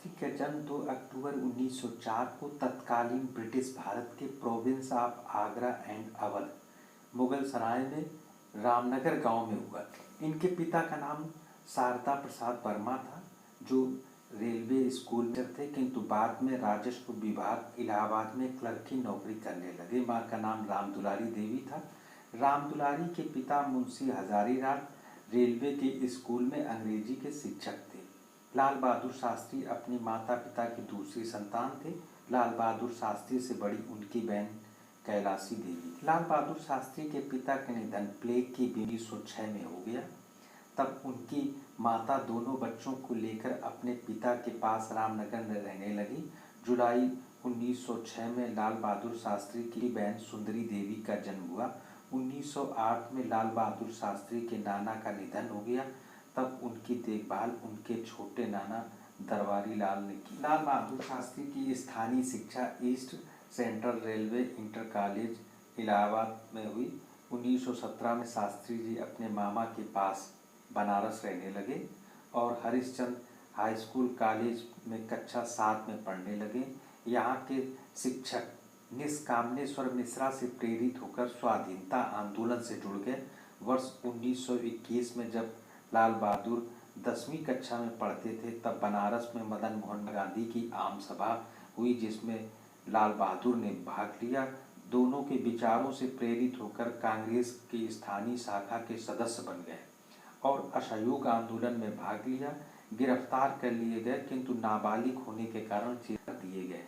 शास्त्री का जन्म 2 अक्टूबर 1904 को तत्कालीन ब्रिटिश भारत के province of Agra and Awadh Mughal Sarai में रामनगर गांव में हुआ। इनके पिता का नाम शारदा प्रसाद वर्मा था, जो रेलवे स्कूल में थे, किंतु बाद में राजस्व विभाग इलाहाबाद में क्लर्क की नौकरी करने लगे। माँ का नाम रामदुलारी देवी था। रामदुलारी के पिता मुंशी हजारीलाल रेलवे के स्कूल में अंग्रेजी के शिक्षक थे। लाल बहादुर शास्त्री अपने माता पिता की दूसरी संतान थे। लाल बहादुर शास्त्री से बड़ी उनकी बहन कैलाशी देवी। लाल बहादुर शास्त्री के पिता का निधन प्लेग की 1906 में हो गया। तब उनकी माता दोनों बच्चों को लेकर अपने पिता के पास रामनगर में रहने लगी। जुलाई 1906 में लाल बहादुर शास्त्री की बहन सुंदरी देवी का जन्म हुआ। 1908 में लाल बहादुर शास्त्री के नाना का निधन हो गया। तब उनकी देखभाल उनके छोटे नाना दरबारी लाल ने की। लाल बहादुर शास्त्री की स्थानीय शिक्षा east central railway inter college Allahabad में हुई। 1917 में शास्त्री जी अपने मामा के पास बनारस रहने लगे और हरिश्चंद्र हाई स्कूल कॉलेज में कक्षा 7 में पढ़ने लगे। यहाँ के शिक्षक निष्कामनेश्वर मिश्रा से प्रेरित होकर स्वाधीनता आंदोलन से जुड़ गए। वर्ष 1921 में जब लाल बहादुर 10वीं कक्षा में पढ़ते थे, तब बनारस में मदन मोहन गांधी की आम सभा हुई, जिसमें लाल बहादुर ने भाग लिया। दोनों के विचारों से प्रेरित होकर कांग्रेस की स्थानीय शाखा के सदस्य बन गए और असहयोग आंदोलन में भाग लिया। गिरफ्तार कर लिए गए, किंतु नाबालिग होने के कारण जेल कर दिए गए।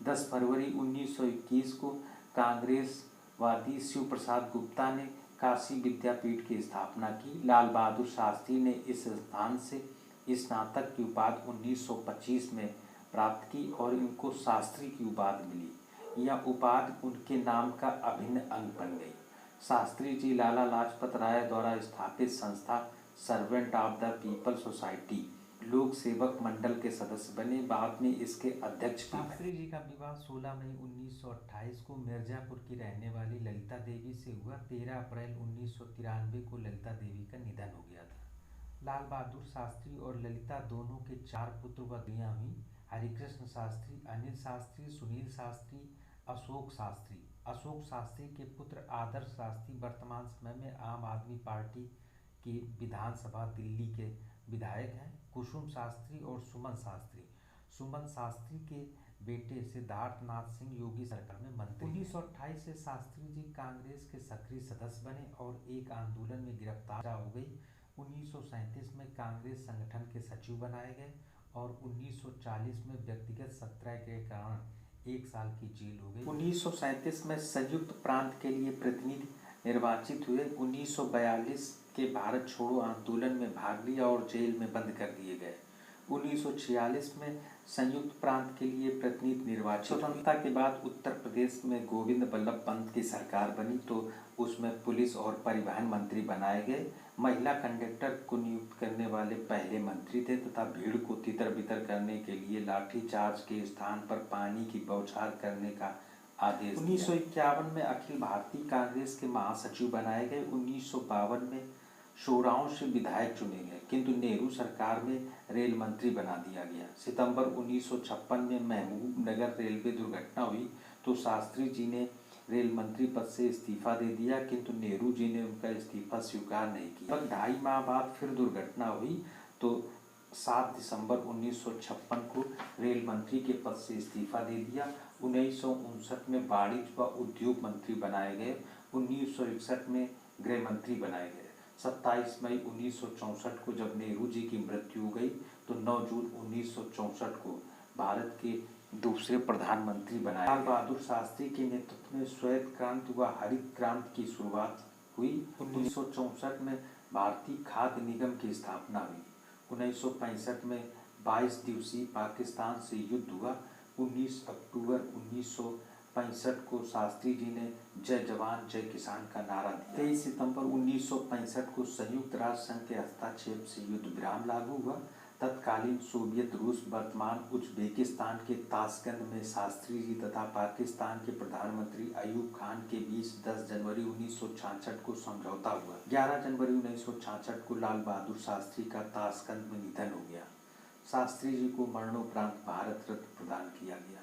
10 फरवरी 1921 को कांग्रेसवादी शिव प्रसाद गुप्ता ने काशी विद्यापीठ की स्थापना की। लाल बहादुर शास्त्री ने इस स्थान से स्नातक की उपाधि 1925 में प्राप्त की और इनको शास्त्री की उपाधि मिली। यह उपाधि उनके नाम का अभिन्न अंग बन गई। शास्त्री जी लाला लाजपत राय द्वारा स्थापित संस्था servant of the people society लोक सेवक मंडल के सदस्य बने। बाद में इसके अध्यक्ष भी बने। शास्त्री जी का विवाह 16 मई 1928 को मिर्जापुर की रहने वाली ललिता देवी से हुआ। 13 अप्रैल 1993 को ललिता देवी का निधन हो गया था। लाल बहादुर शास्त्री और ललिता दोनों के 4 पुत्र व पुत्रियां हुई। हरिकृष्ण शास्त्री, अनिल शास्त्री, सुनील शास्त्री, अशोक शास्त्री। अशोक शास्त्री के पुत्र आदर्श शास्त्री वर्तमान समय में आम आदमी पार्टी की विधानसभा दिल्ली के विधायक हैं। कुसुम शास्त्री और सुमन शास्त्री। सुमन शास्त्री के बेटे सिद्धार्थ नाथ सिंह योगी सरकार में मंत्री। 1928 से शास्त्री जी कांग्रेस के सक्रिय सदस्य बने और एक आंदोलन में गिरफ्तार हो गई। 1937 में कांग्रेस संगठन के सचिव बनाए गए और 1940 में व्यक्तिगत सत्याग्रह के कारण 1 साल की जेल हो गई। 1937 में संयुक्त प्रांत के लिए प्रतिनिधि निर्वाचित हुए। 1942 के भारत छोड़ो आंदोलन में भाग लिया और जेल में बंद कर दिए गए। 1946 में संयुक्त प्रांत के लिए प्रतिनिधि निर्वाचित। स्वतंत्रता के बाद उत्तर प्रदेश में गोविंद बल्लभ पंत की सरकार बनी, तो उसमें पुलिस और परिवहन मंत्री बनाए गए। महिला कंडक्टर को नियुक्त करने वाले पहले मंत्री थे तथा भीड़ को तितर बितर करने के लिए लाठीचार्ज के स्थान पर पानी की बौछार करने का आदेश। 1951 में अखिल भारतीय कांग्रेस के महासचिव बनाए गए। 1952 में शोराव से विधायक चुने गए, किंतु नेहरू सरकार में रेल मंत्री बना दिया गया। सितंबर 1956 में महबूबनगर रेलवे दुर्घटना हुई तो शास्त्री जी ने रेल मंत्री पद से इस्तीफा दे दिया, किंतु नेहरू जी ने उनका इस्तीफा स्वीकार नहीं किया। लगभग 2.5 माह बाद फिर दुर्घटना हुई तो 7 दिसंबर 1956 को रेल मंत्री के पद से इस्तीफा दे दिया। 1959 में वाणिज्य व उद्योग मंत्री बनाए गए। 1961 में गृह मंत्री बनाए गए। 27 मई 1964 को जब नेहरू जी की मृत्यु हो गई तो 9 जून 1964 को भारत के दूसरे प्रधानमंत्री बनाए। लाल बहादुर शास्त्री के नेतृत्व में श्वेत क्रांति व हरित क्रांति की शुरुआत हुई। 1964 में भारतीय खाद्य निगम की स्थापना हुई। 1965 में 22 दिवसीय पाकिस्तान से युद्ध हुआ। 19 अक्टूबर 1965 को शास्त्री जी ने जय जवान जय किसान का नारा दिया। 23 सितंबर 1965 को संयुक्त राष्ट्र संघ के हस्तक्षेप से युद्ध विराम लागू हुआ। तत्कालीन सोवियत रूस वर्तमान उज्बेकिस्तान के ताशकंद में शास्त्री जी तथा पाकिस्तान के प्रधानमंत्री अयूब खान के बीच 10 जनवरी 1966 को समझौता हुआ। 11 जनवरी 1966 को लाल बहादुर शास्त्री का ताशकंद में निधन हो गया। शास्त्री जी को मरणोपरांत भारत रत्न प्रदान किया गया।